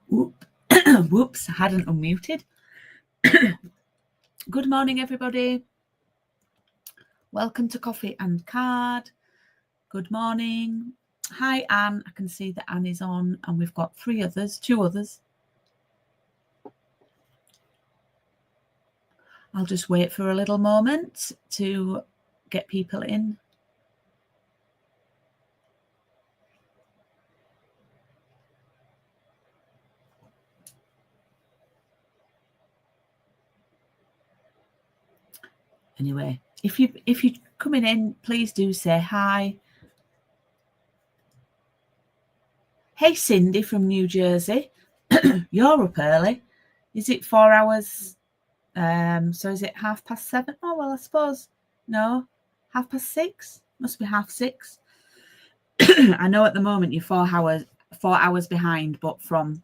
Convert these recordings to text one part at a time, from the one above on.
Whoops, I hadn't unmuted. Good morning, everybody. Welcome to Coffee and Card. Good morning. Hi, Anne. I can see that Anne is on, and we've got two others. I'll just wait for a little moment to get people in. Anyway, if you're coming in, please do say hi. Hey, Cindy from New Jersey. You're up early. Is it 4 hours? So is it 7:30? Oh, well, I suppose. No, 6:30? Must be 6:30. I know at the moment you're 4 hours behind, but from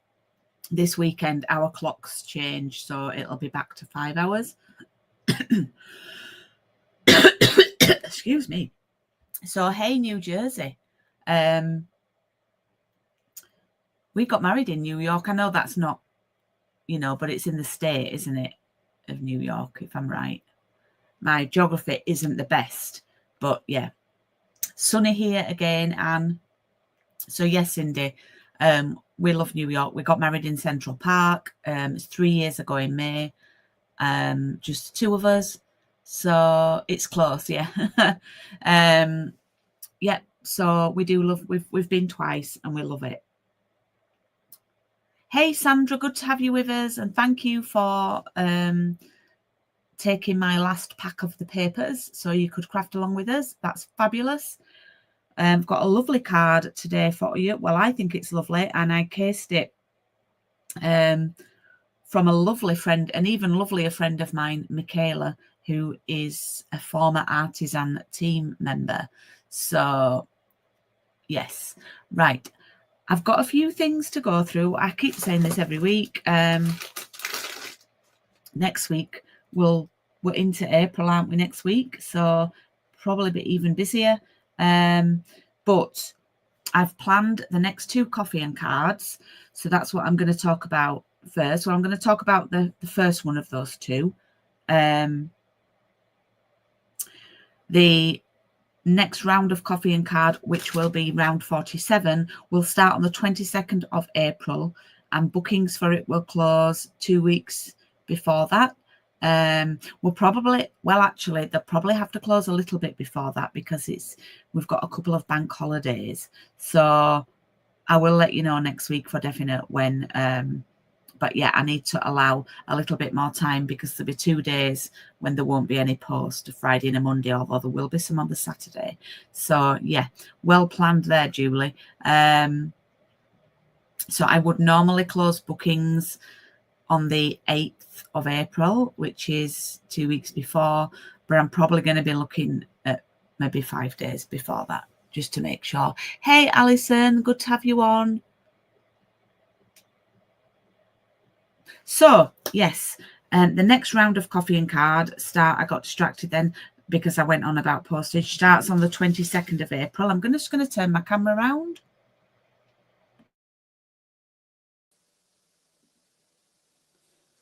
this weekend, our clocks change, so it'll be back to 5 hours. Excuse me. So, hey, New Jersey. We got married in New York. I know that's not, but it's in the state, isn't it, of New York, if I'm right. My geography isn't the best, but yeah. Sunny here again, Anne. So yes, Cindy, we love New York. We got married in Central Park. It's 3 years ago in May. Just the two of us. So it's close, yeah. Yeah, so we do love, we've been twice and we love it. Hey, Sandra, good to have you with us. And thank you for taking my last pack of the papers so you could craft along with us. That's fabulous. I've got a lovely card today for you. Well, I think it's lovely, and I cased it from a lovely friend, an even lovelier friend of mine, Michaela, who is a former artisan team member. So, yes, right. I've got a few things to go through. I keep saying this every week. Next week, we're into April, aren't we, next week? So probably be even busier. But I've planned the next two coffee and cards. So that's what I'm going to talk about first. So I'm going to talk about the first one of those two. The next round of coffee and card, which will be round 47, will start on the 22nd of April, and bookings for it will close 2 weeks before that. We'll probably, well, actually, they'll probably have to close a little bit before that because we've got a couple of bank holidays. So I will let you know next week for definite when. But yeah, I need to allow a little bit more time because there'll be 2 days when there won't be any post, a Friday and a Monday, although there will be some on the Saturday. So yeah, well planned there, Julie. So I would normally close bookings on the 8th of April, which is 2 weeks before, but I'm probably going to be looking at maybe 5 days before that, just to make sure. Hey, Alison, good to have you on. So, yes, the next round of coffee and card I got distracted then because I went on about postage, starts on the 22nd of April. I'm just going to turn my camera around.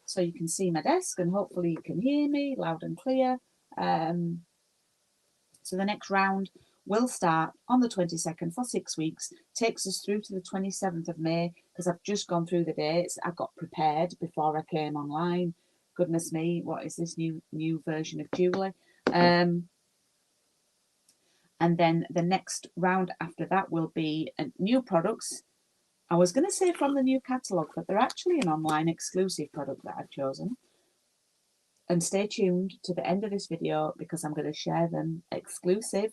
So you can see my desk and hopefully you can hear me loud and clear. So the next round will start on the 22nd for 6 weeks, takes us through to the 27th of May, because I've just gone through the dates. I got prepared before I came online. Goodness me, what is this new version of Julie? And then the next round after that will be new products. I was going to say from the new catalogue, but they're actually an online exclusive product that I've chosen. And stay tuned to the end of this video because I'm going to share them exclusive.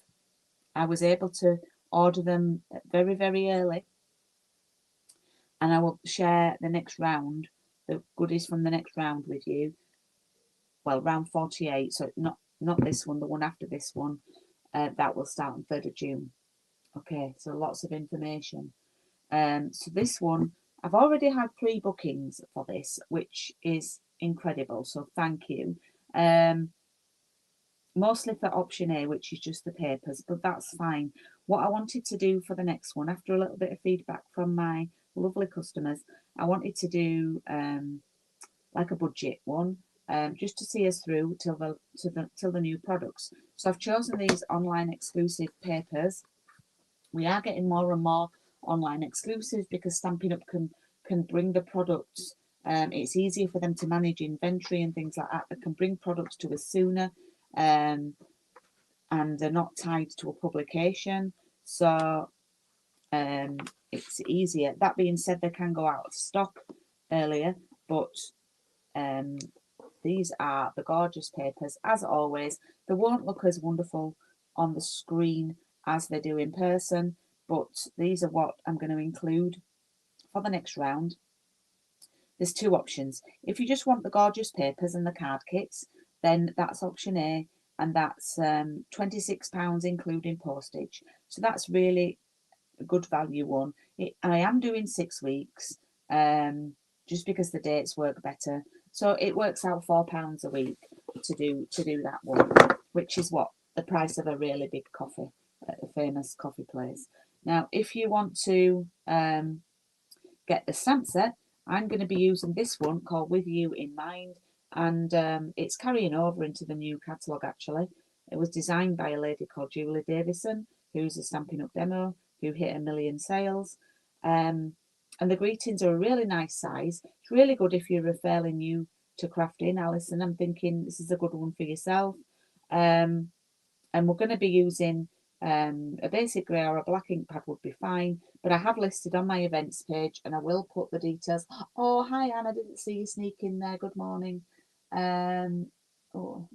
I was able to order them very, very early. And I will share the next round, the goodies from the next round with you. Well, round 48, so not this one, the one after this one. That will start on 3rd of June. Okay, so lots of information. So this one, I've already had 3 bookings for this, which is incredible. So thank you. Mostly for option A, which is just the papers, but that's fine. What I wanted to do for the next one, after a little bit of feedback from my lovely customers. I wanted to do like a budget one, just to see us through till the new products. So I've chosen these online exclusive papers. We are getting more and more online exclusives because Stampin' Up can bring the products. It's easier for them to manage inventory and things like that. They can bring products to us sooner, and they're not tied to a publication. So it's easier. That being said, they can go out of stock earlier, but these are the gorgeous papers. As always, they won't look as wonderful on the screen as they do in person, but these are what I'm going to include for the next round. There's two options. If you just want the gorgeous papers and the card kits, then that's option A, and that's £26 including postage. So that's really a good value one. I am doing 6 weeks, just because the dates work better. So it works out £4 a week to do that one, which is what the price of a really big coffee at a famous coffee place. Now, if you want to get the stamp set, I'm going to be using this one called With You in Mind, and it's carrying over into the new catalogue actually. It was designed by a lady called Julie Davison, who's a Stampin' Up demo, who hit 1 million sales. And the greetings are a really nice size. It's really good if you're fairly new to crafting, Alison. I'm thinking this is a good one for yourself. And we're going to be using a basic grey or a black ink pad would be fine, but I have listed on my events page, and I will put the details. Oh, hi Anne, I didn't see you sneak in there. Good morning. Oh,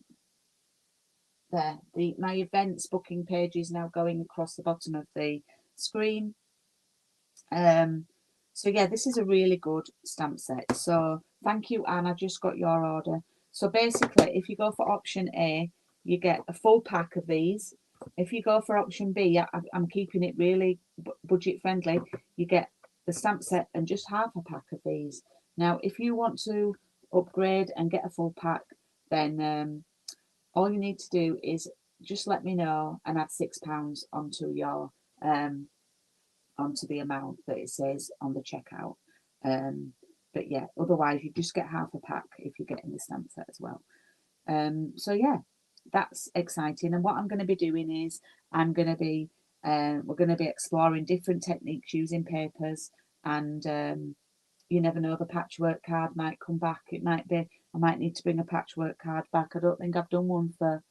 there. My events booking page is now going across the bottom of the screen. So yeah, this is a really good stamp set. So thank you, Anne. I just got your order. So basically, if you go for option A, you get a full pack of these. If you go for option B, I'm keeping it really budget friendly. You get the stamp set and just half a pack of these. Now, if you want to upgrade and get a full pack, then all you need to do is just let me know and add £6 onto your onto the amount that it says on the checkout. But yeah, otherwise you just get half a pack if you're getting the stamp set as well. So yeah, that's exciting. And what I'm going to be doing is we're going to be exploring different techniques using papers, and you never know, the patchwork card might come back. It might be I might need to bring a patchwork card back. I don't think I've done one for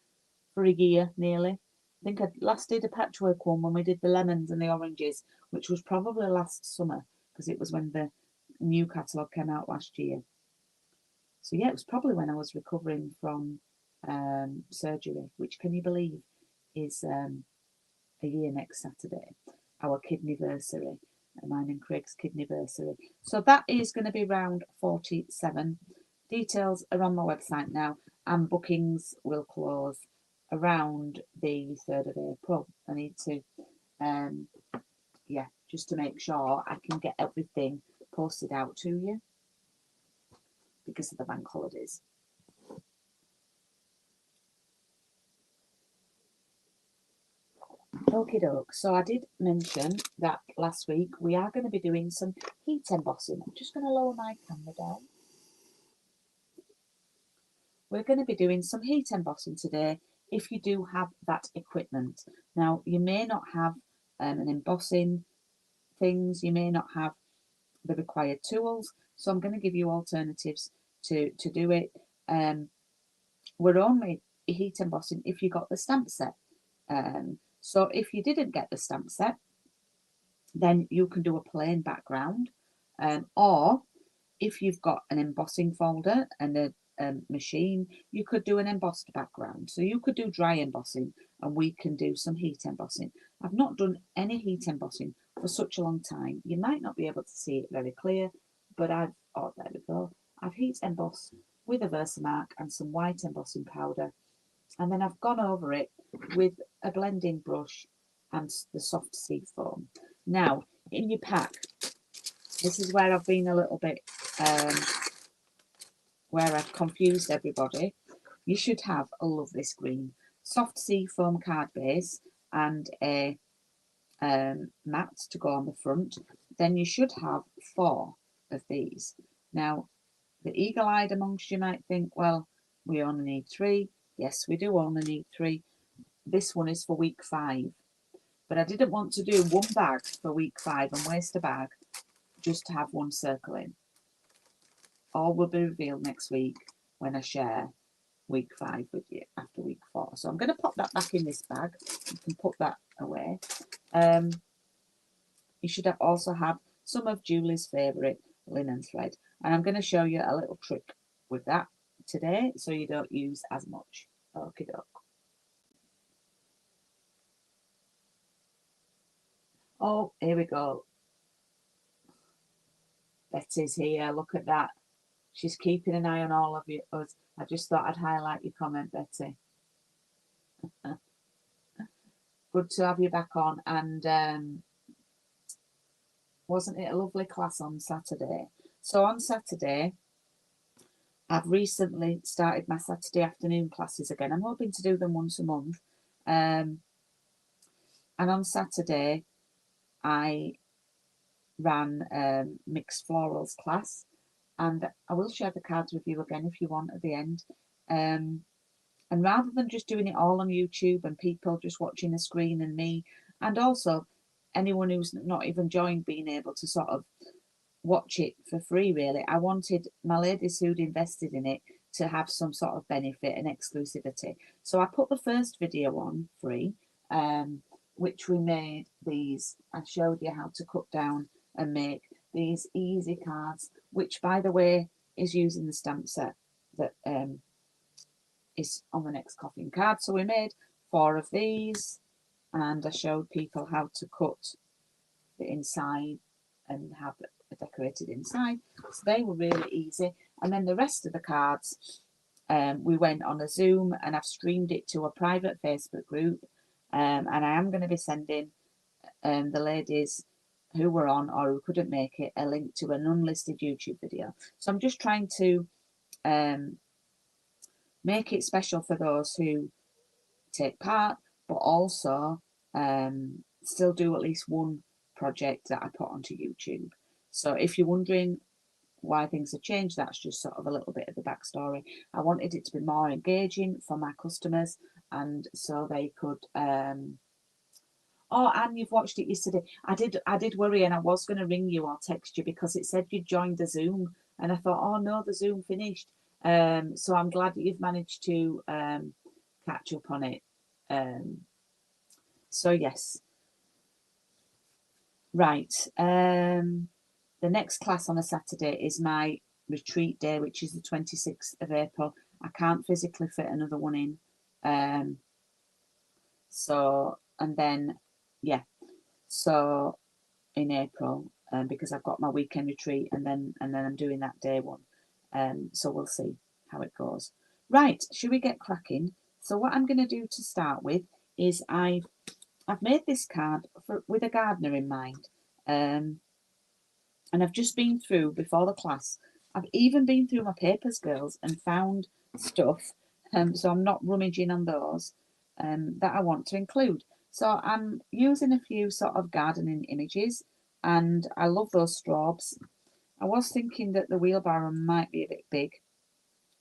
a year nearly. I think I last did a patchwork one when we did the lemons and the oranges, which was probably last summer because it was when the new catalogue came out last year. So yeah, it was probably when I was recovering from surgery, which, can you believe, is a year next Saturday, our kidneyversary, mine and Craig's kidneyversary. So that is going to be round 47. Details are on my website now, and bookings will close around the 3rd of April. I need to, just to make sure I can get everything posted out to you because of the bank holidays. Okie doke. So I did mention that last week we are going to be doing some heat embossing. I'm just going to lower my camera down. We're going to be doing some heat embossing today if you do have that equipment. Now, you may not have an embossing things, you may not have the required tools, so I'm going to give you alternatives to do it. We're only heat embossing if you got the stamp set. So if you didn't get the stamp set, then you can do a plain background, or if you've got an embossing folder and a machine, you could do an embossed background. So you could do dry embossing and we can do some heat embossing. I've not done any heat embossing for such a long time. You might not be able to see it very clear, but there we go. I've heat embossed with a Versamark and some white embossing powder, and then I've gone over it with a blending brush and the soft sea foam. Now, in your pack, this is where I've been a little bit, where I've confused everybody. You should have a lovely screen, soft sea foam card base, and a mat to go on the front. then you should have 4 of these. Now, the eagle-eyed amongst you might think, well, we only need 3. Yes, we do only need 3. This one is for week 5. But I didn't want to do one bag for week 5 and waste a bag just to have one circle in. All will be revealed next week when I share week 5 with you after week 4. So I'm going to pop that back in this bag. You can put that away. You should also have some of Julie's favourite linen thread. And I'm going to show you a little trick with that today so you don't use as much. Okie doke. Oh, here we go. Betty's here. Look at that. She's keeping an eye on all of you. Us. I just thought I'd highlight your comment, Betty. Good to have you back on. And wasn't it a lovely class on Saturday? So on Saturday, I've recently started my Saturday afternoon classes again. I'm hoping to do them once a month. And on Saturday, I ran mixed florals class, and I will share the cards with you again if you want at the end. And rather than just doing it all on YouTube and people just watching the screen and me, and also anyone who's not even joined being able to sort of watch it for free, really, I wanted my ladies who'd invested in it to have some sort of benefit and exclusivity. So I put the first video on free, which we made these. I showed you how to cut down and make these easy cards, which, by the way, is using the stamp set that is on the next coffin card. So we made 4 of these, and I showed people how to cut the inside and have it decorated inside. So they were really easy. And then the rest of the cards, we went on a Zoom, and I've streamed it to a private Facebook group. And I am going to be sending the ladies who were on or who couldn't make it a link to an unlisted YouTube video. So I'm just trying to make it special for those who take part, but also still do at least one project that I put onto YouTube. So if you're wondering why things have changed, that's just sort of a little bit of the backstory. I wanted it to be more engaging for my customers, and so they could oh, and you've watched it yesterday. I did worry, and I was going to ring you or text you because it said you joined the Zoom, and I thought, oh no, the Zoom finished. So I'm glad that you've managed to catch up on it. So yes, right. The next class on a Saturday is my retreat day, which is the 26th of April. I can't physically fit another one in. So, and then, yeah, so in April, because I've got my weekend retreat, and then I'm doing that day one. So we'll see how it goes. Right, should we get cracking? So what I'm going to do to start with is I've made this card with a gardener in mind. And I've just been through, before the class, I've even been through my papers, girls, and found stuff. So I'm not rummaging on those that I want to include. So I'm using a few sort of gardening images, and I love those straws. I was thinking that the wheelbarrow might be a bit big,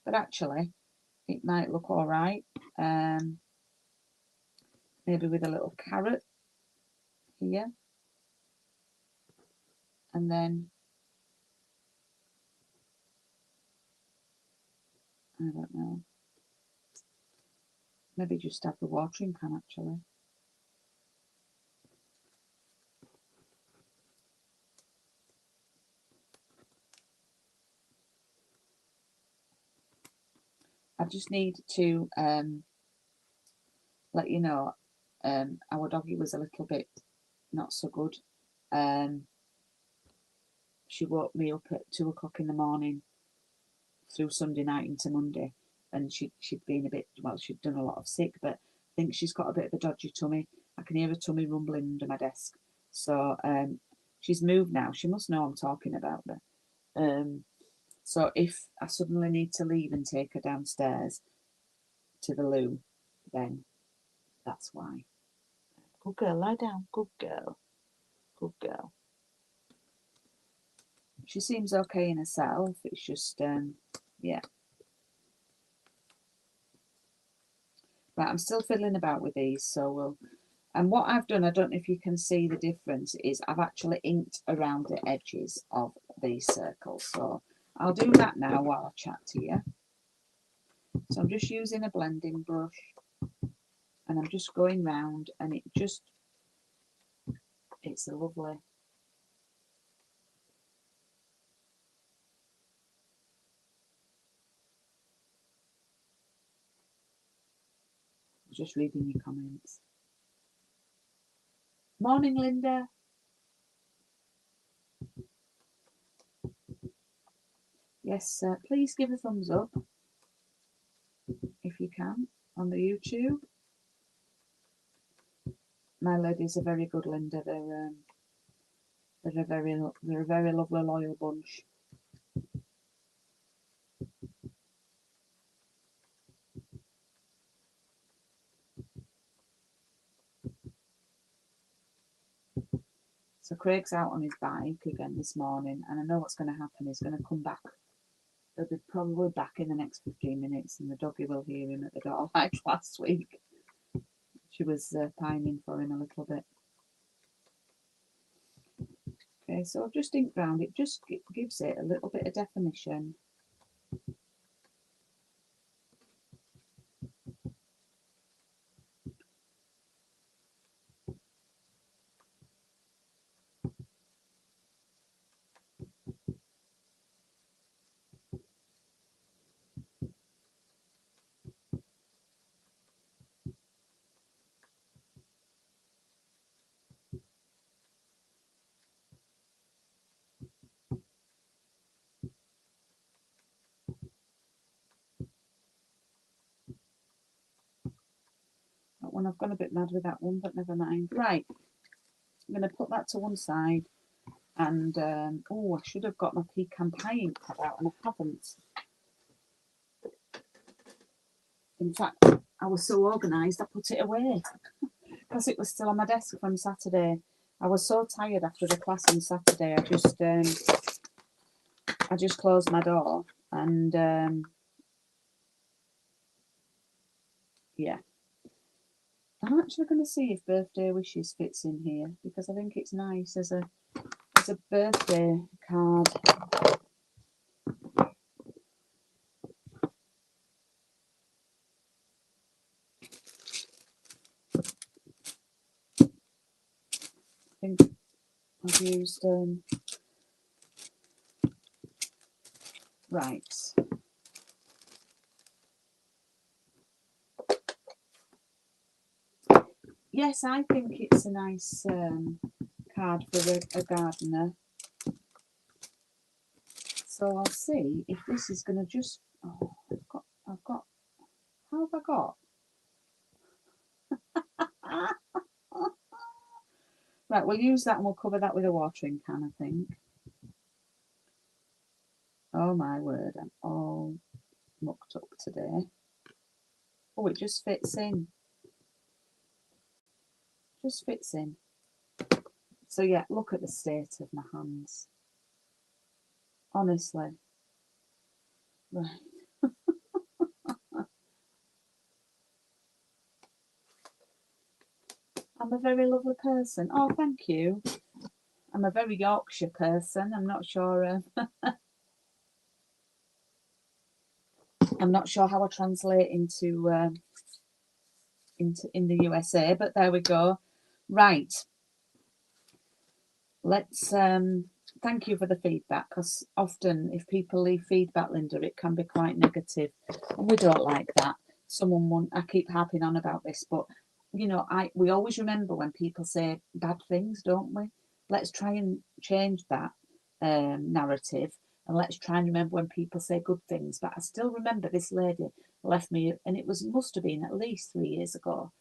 but actually it might look all right. Maybe with a little carrot here. And then, I don't know, maybe just have the watering can actually. I just need to let you know, our doggy was a little bit not so good. She woke me up at 2 o'clock in the morning through Sunday night into Monday, and she'd been a bit, well, she'd done a lot of sick, but I think she's got a bit of a dodgy tummy. I can hear her tummy rumbling under my desk. So she's moved now. She must know I'm talking about her. So if I suddenly need to leave and take her downstairs to the loo, then that's why. Good girl, lie down. Good girl. Good girl. She seems okay in herself. It's just, yeah. But I'm still fiddling about with these, so we'll... And what I've done, I don't know if you can see the difference, is I've actually inked around the edges of these circles. So I'll do that now while I chat to you. So I'm just using a blending brush and I'm just going round, and it's a lovely... Just reading your comments. Morning, Linda. Yes, please give a thumbs up if you can on the YouTube. My ladies are very good, Linda. They're a very lovely, loyal bunch. So Craig's out on his bike again this morning, and I know what's going to happen. He's going to come back. He'll be probably back in the next 15 minutes, and the doggy will hear him at the door like last week. She was pining for him a little bit. Okay, so I've just inked round. It just gives it a little bit of definition. That one, I've gone a bit mad with that one, but never mind. Right, I'm going to put that to one side. And, oh, I should have got my pecan pie ink pad out, and I haven't. In fact, I was so organised, I put it away because it was still on my desk from Saturday. I was so tired after the class on Saturday. I just closed my door, and yeah. I'm actually going to see if birthday wishes fits in here, because I think it's nice as a birthday card. I think I've used right. Yes, I think it's a nice card for a gardener. So I'll see if this is going to just... Oh, I've got... How have I got? Right, we'll use that and we'll cover that with a watering can, I think. Oh my word, I'm all mucked up today. Oh, it just fits in. Just fits in. So yeah, look at the state of my hands. Honestly. Right. I'm a very lovely person. Oh, thank you. I'm a very Yorkshire person. I'm not sure. I'm not sure how I translate into in the USA, but there we go. Right. Let's thank you for the feedback, because often if people leave feedback, Linda, it can be quite negative, and we don't like that. I keep harping on about this, but you know, we always remember when people say bad things, don't we? Let's try and change that narrative, and let's try and remember when people say good things. But I still remember this lady left me, and it must have been at least 3 years ago,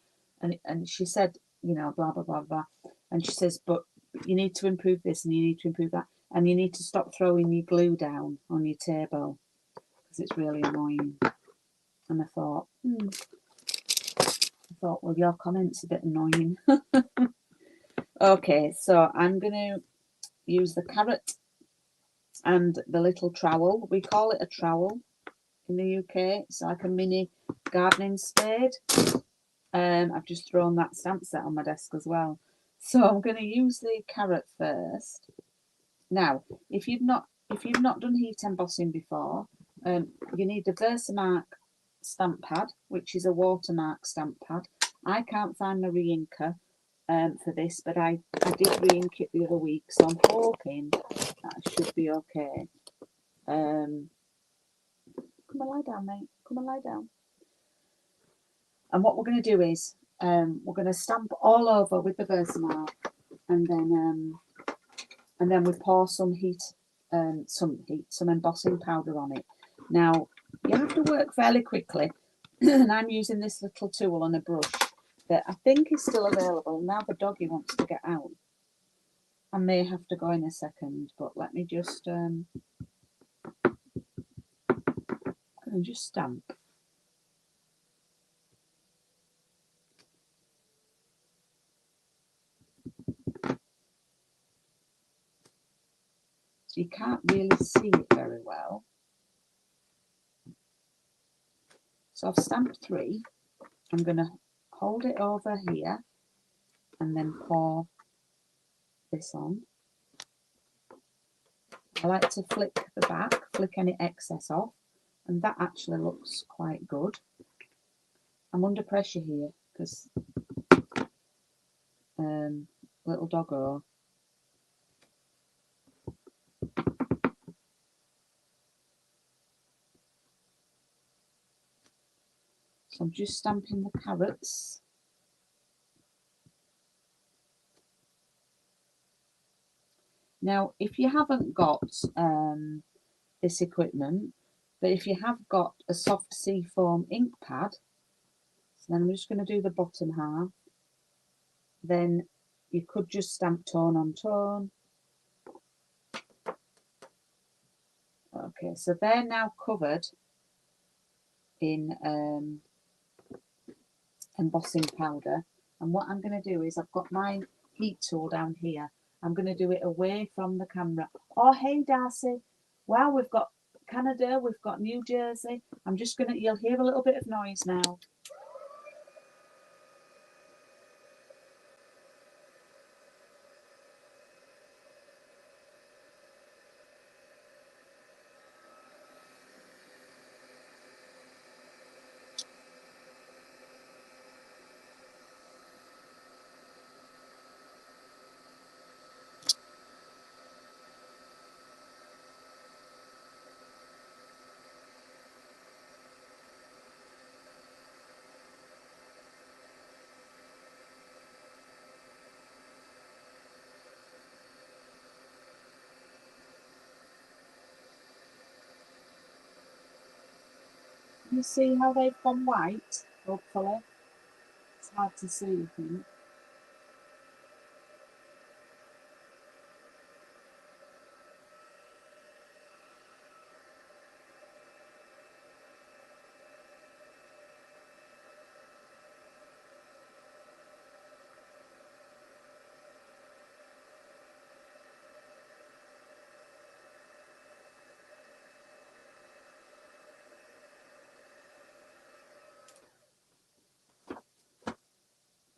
and she said, you know, blah blah blah blah, and she says, but you need to improve this and you need to improve that, and you need to stop throwing your glue down on your table because it's really annoying. And I thought, well, your comment's a bit annoying. Okay, so I'm going to use the carrot and the little trowel. We call it a trowel in the UK. It's like a mini gardening spade. I've just thrown that stamp set on my desk as well. So I'm going to use the carrot first. Now, if you've not done heat embossing before, you need a Versamark stamp pad, which is a watermark stamp pad. I can't find my re-inker for this, but I did re-ink it the other week, so I'm hoping that should be okay. Come and lie down, mate. Come and lie down. And what we're going to do is we're going to stamp all over with the Versamark, and then we pour some embossing powder on it. Now you have to work fairly quickly, and I'm using this little tool and a brush that I think is still available. Now the doggy wants to get out. I may have to go in a second, but let me just stamp. So you can't really see it very well. So I've stamped 3. I'm going to hold it over here and then pour this on. I like to flick the back, flick any excess off, and that actually looks quite good. I'm under pressure here because little doggo. So I'm just stamping the carrots. Now, if you haven't got this equipment, but if you have got a soft seafoam ink pad, so then I'm just going to do the bottom half. Then you could just stamp tone on tone. Okay, so they're now covered in embossing powder. And what I'm going to do is I've got my heat tool down here. I'm going to do it away from the camera. Oh, hey, Darcy. Wow, we've got Canada, we've got New Jersey. I'm just going to, you'll hear a little bit of noise now. You see how they've gone white, hopefully. It's hard to see, I think.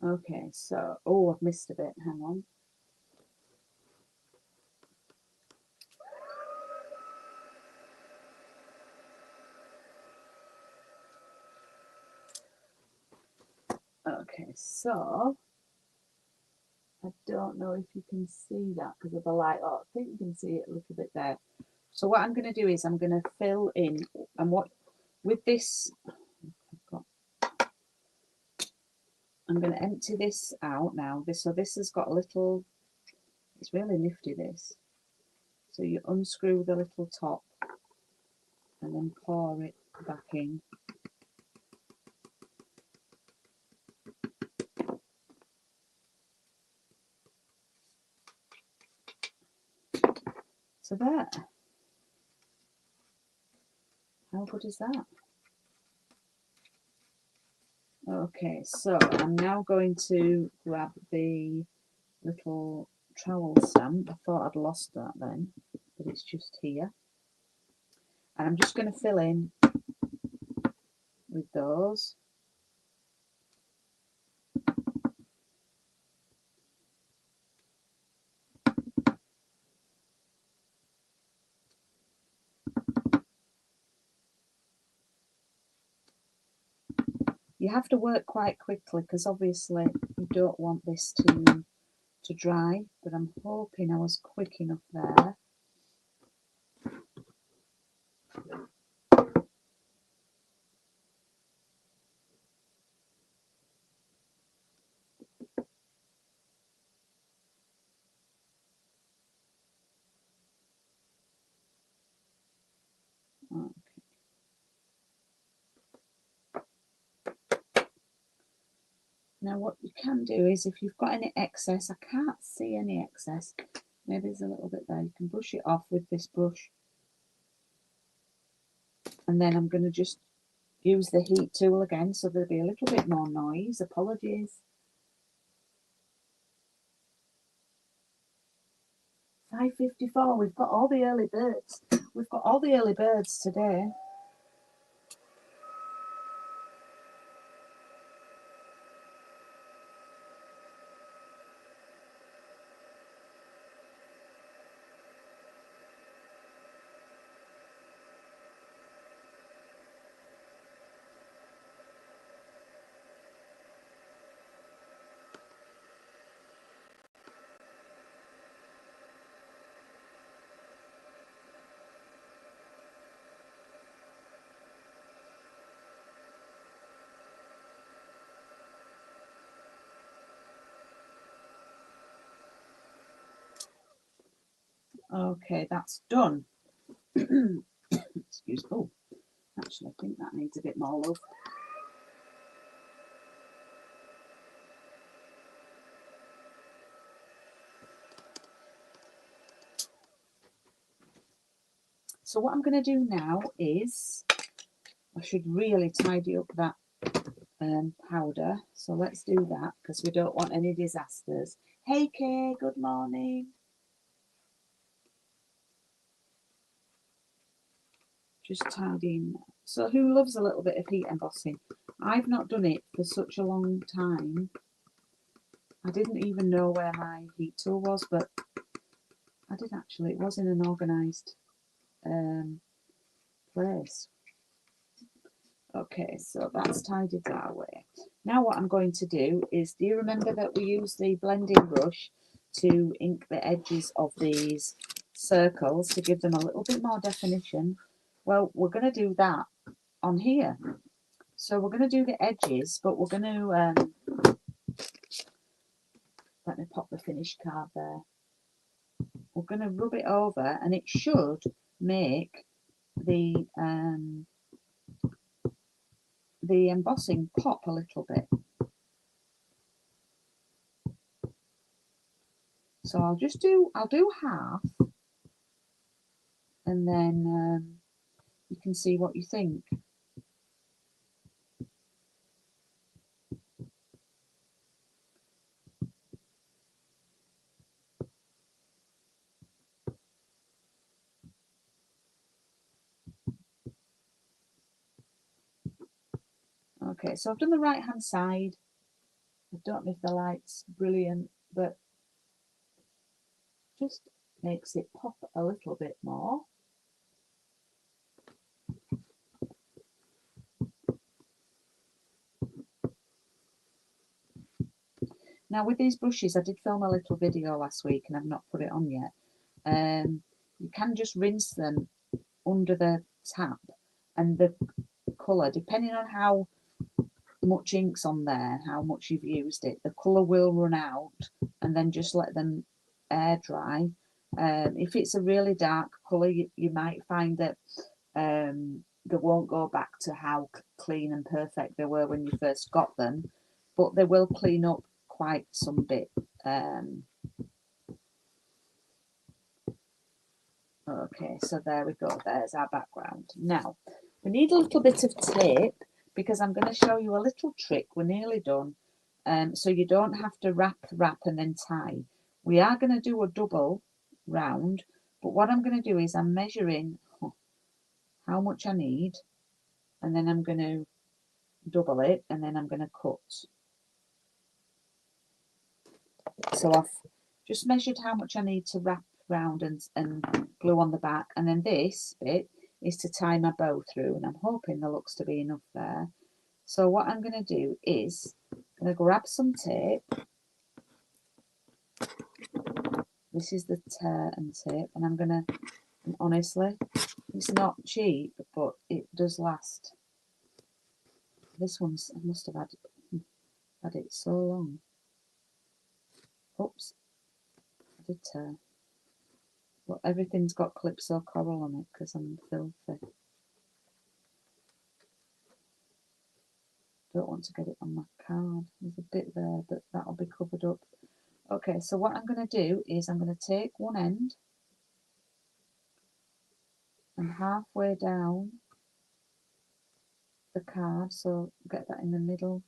Okay, so, oh, I've missed a bit. Hang on. Okay, so I don't know if you can see that because of the light. Oh, I think you can see it a little bit there. So what I'm going to do is I'm going to fill in, and what with this, I'm going to empty this out now. So this has got a little, it's really nifty this. So you unscrew the little top and then pour it back in. So there. How good is that? Okay, so I'm now going to grab the little trowel stamp. I thought I'd lost that then. but it's just here. And I'm just going to fill in with those. You have to work quite quickly because obviously you don't want this to dry, but I'm hoping I was quick enough there. Okay. Now what you can do is, if you've got any excess, I can't see any excess, maybe there's a little bit there, you can brush it off with this brush. And then I'm going to just use the heat tool again, so there'll be a little bit more noise. Apologies. 5:54, we've got all the early birds. We've got all the early birds today. Okay, that's done. Excuse me. Oh, actually, I think that needs a bit more love. So what I'm going to do now is, I should really tidy up that powder. So let's do that because we don't want any disasters. Hey Kay, good morning. Just tidying. So who loves a little bit of heat embossing? I've not done it for such a long time. I didn't even know where my heat tool was, but I did actually. It was in an organised place. Okay, so that's tidied that away. Now what I'm going to do is, do you remember that we use the blending brush to ink the edges of these circles to give them a little bit more definition? Well, we're going to do that on here. So we're going to do the edges, but we're going to, let me pop the finished card there. We're going to rub it over and it should make the embossing pop a little bit. So I'll do half, and then you can see what you think. Okay, so I've done the right hand side. I don't know if the light's brilliant, but just makes it pop a little bit more. Now with these brushes, I did film a little video last week and I've not put it on yet. You can just rinse them under the tap, and the colour, depending on how much ink's on there, how much you've used it, the colour will run out, and then just let them air dry. If it's a really dark colour, you might find that they won't go back to how clean and perfect they were when you first got them, but they will clean up quite some bit. Okay, so there we go. There's our background. Now, we need a little bit of tape because I'm going to show you a little trick. We're nearly done. So you don't have to wrap and then tie. We are going to do a double round, But what I'm going to do is I'm measuring how much I need, and then I'm going to double it, and then I'm going to cut. So I've just measured how much I need to wrap round and glue on the back, and then this bit is to tie my bow through, and I'm hoping there looks to be enough there. So what I'm going to do is I'm going to grab some tape. This is the tear and tape, and I'm going to, honestly, it's not cheap, but it does last. This one's, I must have had it so long. Oops, I did tear. But everything's got Calypso coral on it because I'm filthy. Don't want to get it on my card. There's a bit there, but that'll be covered up. Okay, so what I'm going to do is I'm going to take one end and halfway down the card, so get that in the middle.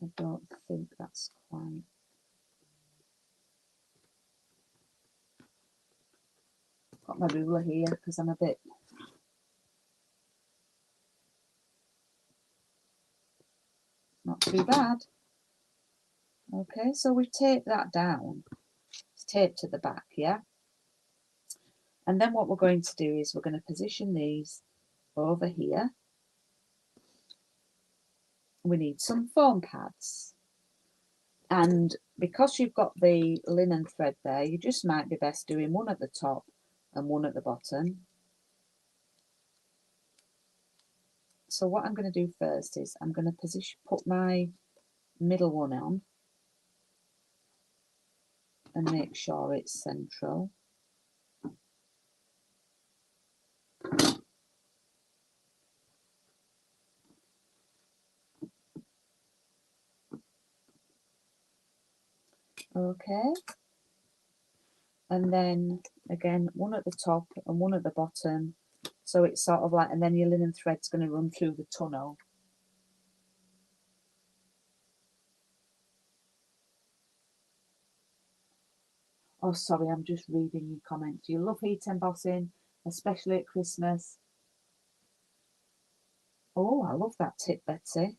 I don't think that's quite. Got my ruler here because I'm a bit. Not too bad. Okay, so we've taped that down. It's taped to the back, yeah? And then what we're going to do is we're going to position these over here. We need some foam pads. And because you've got the linen thread there, you just might be best doing one at the top and one at the bottom. So what I'm going to do first is I'm going to put my middle one on and make sure it's central. Okay. And then again, one at the top and one at the bottom. So it's sort of like, and then your linen thread's going to run through the tunnel. Oh, sorry, I'm just reading your comments. You love heat embossing, especially at Christmas. Oh, I love that tip, Betsy.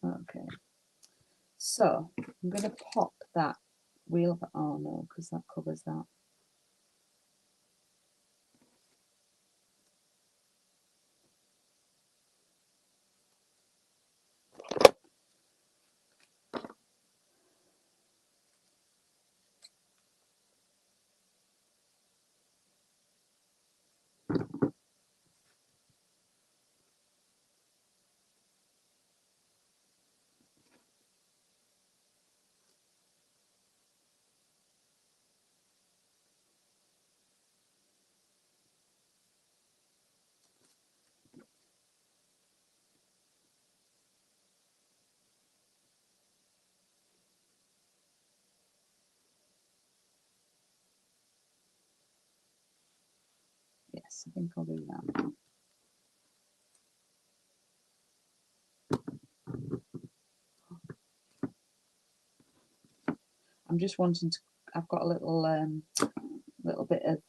Okay. So I'm going to pop that wheel. Oh no, because that covers that. Yes, I think I'll do that. I'm just wanting to. I've got a little bit of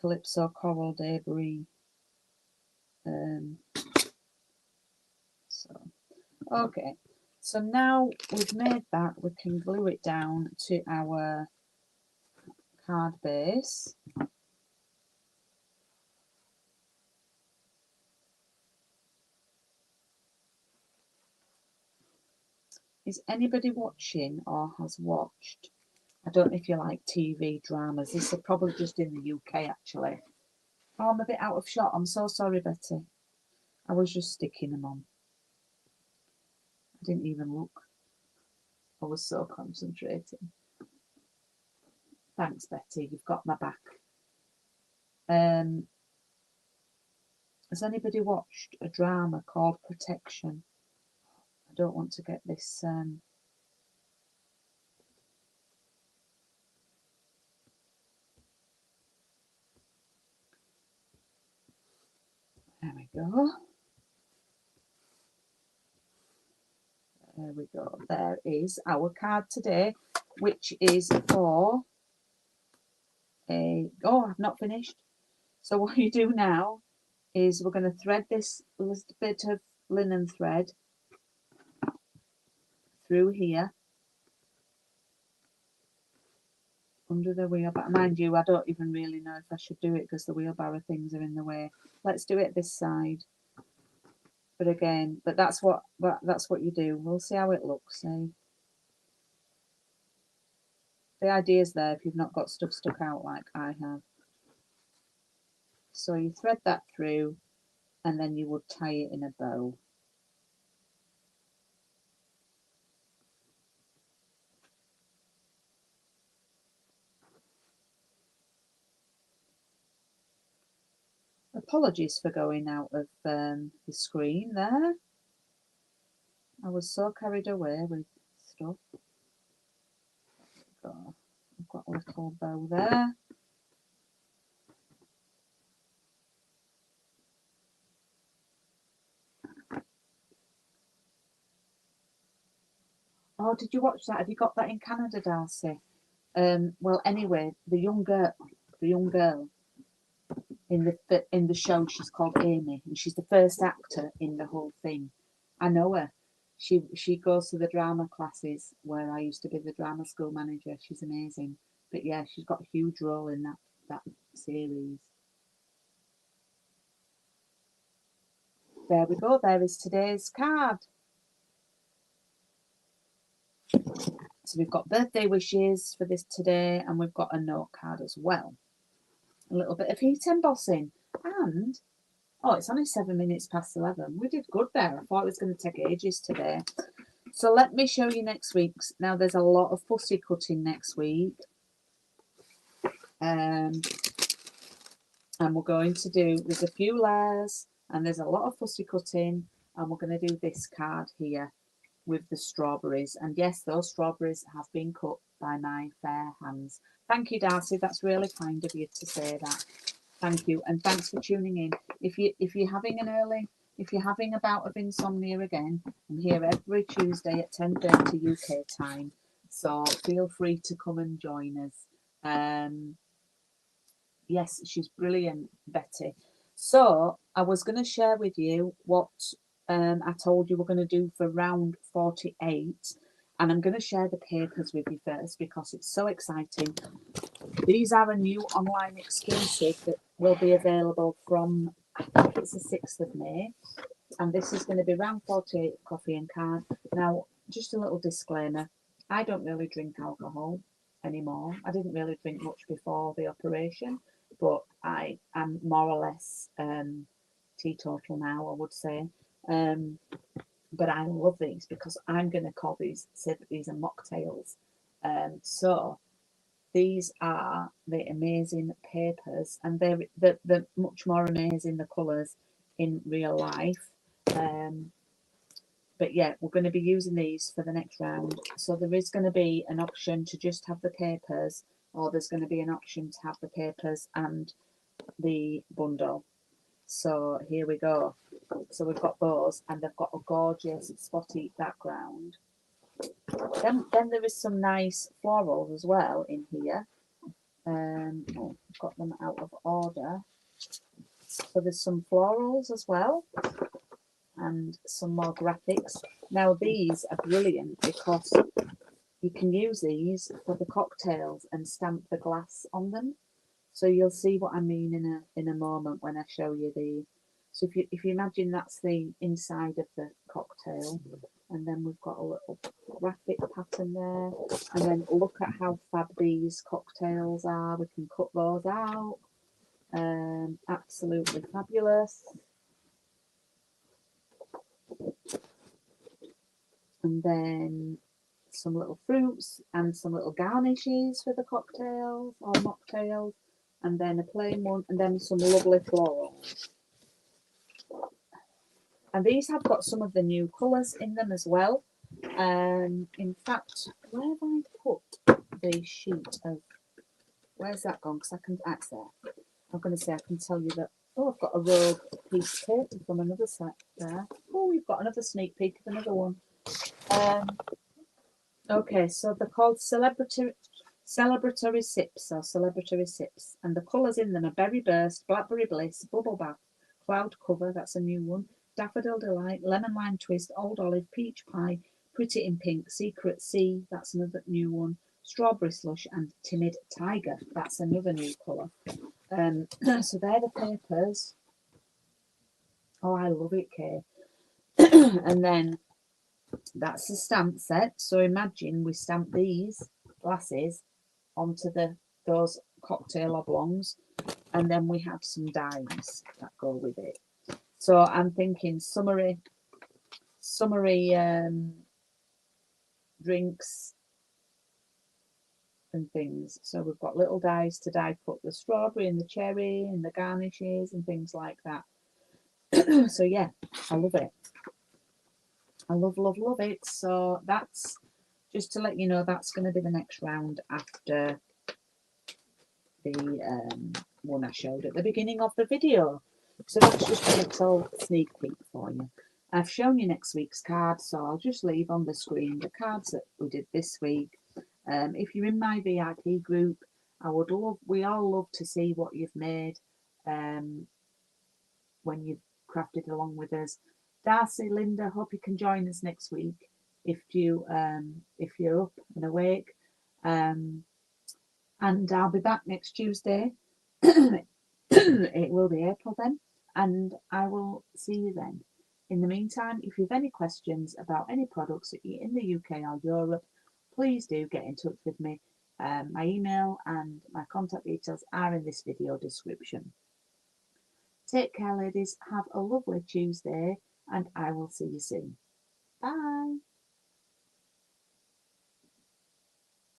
Calypso coral debris. So okay. So now we've made that, we can glue it down to our card base. Is anybody watching or has watched? I don't know if you like TV dramas. This is probably just in the UK, actually. Oh, I'm a bit out of shot. I'm so sorry, Betty. I was just sticking them on. I didn't even look. I was so concentrating. Thanks, Betty. You've got my back. Has anybody watched a drama called Protection? I don't want to get this. There we go. There we go. There is our card today, which is for a. Oh, I've not finished. So what you do now is we're going to thread this little bit of linen thread through here under the wheelbarrow. Mind you, I don't even really know if I should do it because the wheelbarrow things are in the way. Let's do it this side. But again, that's what you do. We'll see how it looks. See, the idea's there if you've not got stuff stuck out like I have. So you thread that through, and then you would tie it in a bow. Apologies for going out of the screen there. I was so carried away with stuff. I've got a little bow there. Oh, did you watch that? Have you got that in Canada, Darcy? Well, anyway, the young girl in the show, she's called Amy, and she's the first actor in the whole thing. I know her. She goes to the drama classes where I used to be the drama school manager. She's amazing. But yeah, she's got a huge role in that series. There we go. There is today's card. So we've got birthday wishes for this today, and we've got a note card as well. A little bit of heat embossing, and oh, it's only 7 minutes past 11. We did good there. I thought it was going to take ages today. So let me show you next week's. Now there's a lot of fussy cutting next week. And we're going to do, there's a few layers and there's a lot of fussy cutting, and we're going to do this card here with the strawberries. And yes, those strawberries have been cut by my fair hands. Thank you, Darcy. That's really kind of you to say that. Thank you, and thanks for tuning in. If you're having a bout of insomnia again, I'm here every Tuesday at 10:30 UK time. So feel free to come and join us. Yes, she's brilliant, Betty. So I was going to share with you what I told you we're going to do for round 48. And I'm going to share the papers with you first because it's so exciting. These are a new online exclusive that will be available from, I think it's the 6th of May. And this is going to be round 48 Coffee and Card. Now, just a little disclaimer. I don't really drink alcohol anymore. I didn't really drink much before the operation, but I am more or less teetotal now, I would say. But I love these because I'm going to say that these are mocktails. So these are the amazing papers, and they're much more amazing, the colours in real life. But yeah, we're going to be using these for the next round. So there is going to be an option to just have the papers, or there's going to be an option to have the papers and the bundle. So here we go. So we've got those, and they've got a gorgeous spotty background. Then there is some nice florals as well in here. I've got them out of order. So there's some florals as well, and some more graphics. Now these are brilliant because you can use these for the cocktails and stamp the glass on them. So you'll see what I mean in a moment when I show you the. So if you imagine that's the inside of the cocktail, and then we've got a little graphic pattern there, and then look at how fab these cocktails are. We can cut those out. Absolutely fabulous. And then some little fruits and some little garnishes for the cocktails or mocktails, and then a plain one, and then some lovely florals. And these have got some of the new colours in them as well. In fact, where have I put the sheet of, where's that gone? Because I can, that's there. I'm going to say I can tell you that, oh, I've got a rogue piece of paper from another set there. Oh, we've got another sneak peek of another one. Okay, so they're called celebratory sips or celebratory sips, and the colours in them are berry burst, blackberry bliss, bubble bath, cloud cover, that's a new one, daffodil delight, lemon lime twist, old olive, peach pie, pretty in pink, secret sea, that's another new one, strawberry slush, and timid tiger, that's another new colour. So they're the papers. Oh, I love it, Kay. And then that's the stamp set. So imagine we stamp these glasses onto those cocktail oblongs, and then we have some dimes that go with it. So I'm thinking summery drinks and things. So we've got little dies to die cut the strawberry and the cherry and the garnishes and things like that. So yeah, I love it. I love it. So that's just to let you know, that's going to be the next round after the one I showed at the beginning of the video. So that's just a little sneak peek for you. I've shown you next week's cards, so I'll just leave on the screen the cards that we did this week. If you're in my VIP group, we all love to see what you've made when you've crafted along with us. Darcy, Linda, hope you can join us next week if you're up and awake. And I'll be back next Tuesday. It will be April then, and I will see you then. In the meantime, if you have any questions about any products that you're in the UK or Europe, please do get in touch with me. My email and my contact details are in this video description. Take care, ladies. Have a lovely Tuesday, and I will see you soon. Bye.